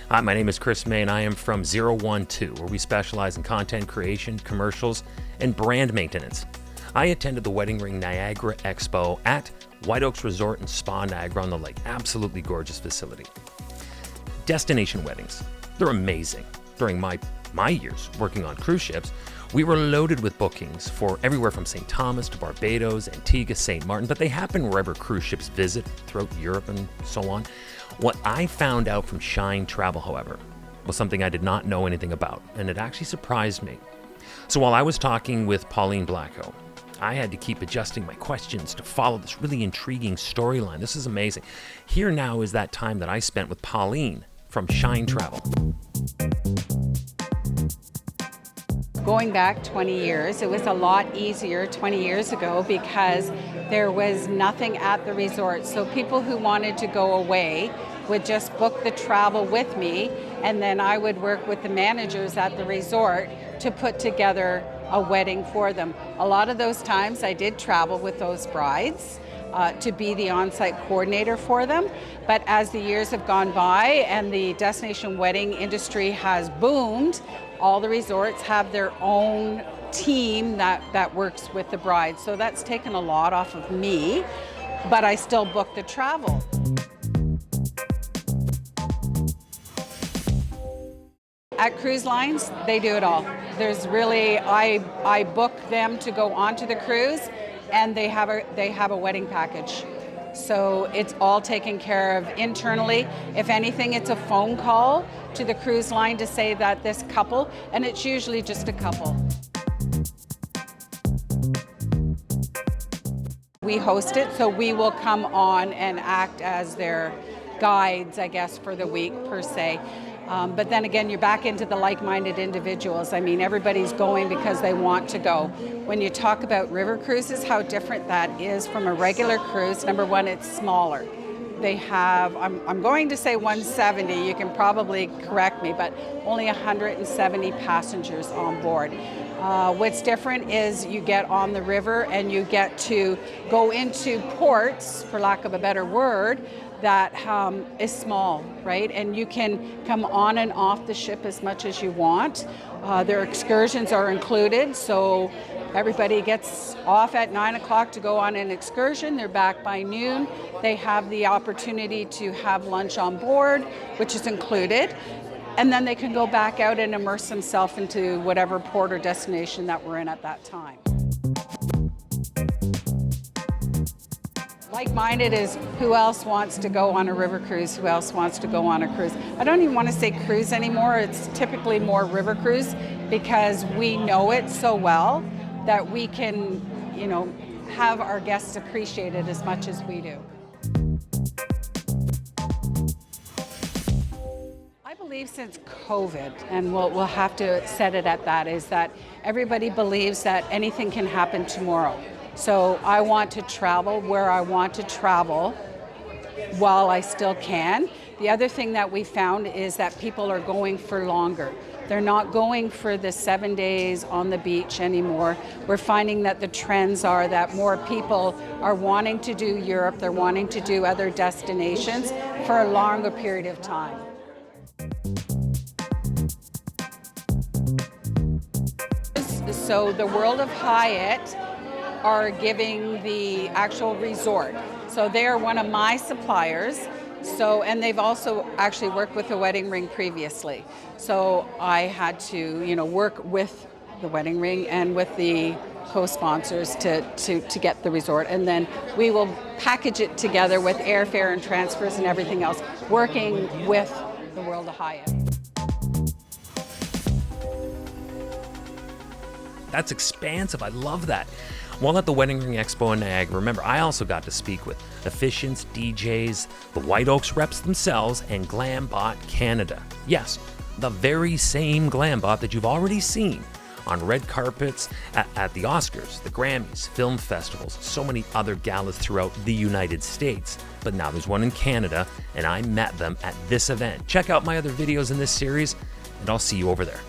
Hi, my name is Chris May, and I am from 012, where we specialize in content creation, commercials, and brand maintenance. I attended the Wedding Ring Niagara Expo at White Oaks Resort and Spa Niagara on the Lake. Absolutely gorgeous facility. Destination weddings, they're amazing. During my years working on cruise ships, we were loaded with bookings for everywhere from St. Thomas to Barbados, Antigua, St. Martin, but they happen wherever cruise ships visit throughout Europe and so on. What I found out from Shine Travel, however, was something I did not know anything about, and it actually surprised me. So while I was talking with Pauline Blacko, I had to keep adjusting my questions to follow this really intriguing storyline. This is amazing. Here now is that time that I spent with Pauline from Shine Travel. Going back 20 years, it was a lot easier 20 years ago because there was nothing at the resort. So people who wanted to go away would just book the travel with me, and then I would work with the managers at the resort to put together a wedding for them. A lot of those times I did travel with those brides to be the on-site coordinator for them. But as the years have gone by and the destination wedding industry has boomed, all the resorts have their own team that works with the bride. So that's taken a lot off of me, but I still book the travel. At cruise lines, they do it all. There's really, I book them to go onto the cruise, and they have a wedding package. So it's all taken care of internally. If anything, it's a phone call to the cruise line to say that this couple, and it's usually just a couple. We host it, so we will come on and act as their guides, I guess, for the week per se. But then again, you're back into the like-minded individuals. I mean, everybody's going because they want to go. When you talk about river cruises, how different that is from a regular cruise, number one, it's smaller. They have, I'm going to say 170, you can probably correct me, but only 170 passengers on board. What's different is you get on the river and you get to go into ports, for lack of a better word, that is small, right? And you can come on and off the ship as much as you want. Their excursions are included, so everybody gets off at 9 o'clock to go on an excursion. They're back by noon. They have the opportunity to have lunch on board, which is included. And then they can go back out and immerse themselves into whatever port or destination that we're in at that time. Like-minded is who else wants to go on a river cruise, who else wants to go on a cruise. I don't even want to say cruise anymore, it's typically more river cruise because we know it so well that we can, have our guests appreciate it as much as we do. I believe since COVID, and we'll have to set it at that, is that everybody believes that anything can happen tomorrow. So I want to travel where I want to travel while I still can. The other thing that we found is that people are going for longer. They're not going for the 7 days on the beach anymore. We're finding that the trends are that more people are wanting to do Europe, they're wanting to do other destinations for a longer period of time. So the World of Hyatt are giving the actual resort. So they are one of my suppliers. And they've also actually worked with the Wedding Ring previously. So I had to, work with the Wedding Ring and with the co-sponsors to get the resort. And then we will package it together with airfare and transfers and everything else, working with the World of Hyatt. That's expansive. I love that. While at the Wedding Ring Expo in Niagara, remember, I also got to speak with officiants, DJs, the White Oaks reps themselves, and Glambot Canada. Yes, the very same Glambot that you've already seen on red carpets, at the Oscars, the Grammys, film festivals, so many other galas throughout the United States. But now there's one in Canada, and I met them at this event. Check out my other videos in this series, and I'll see you over there.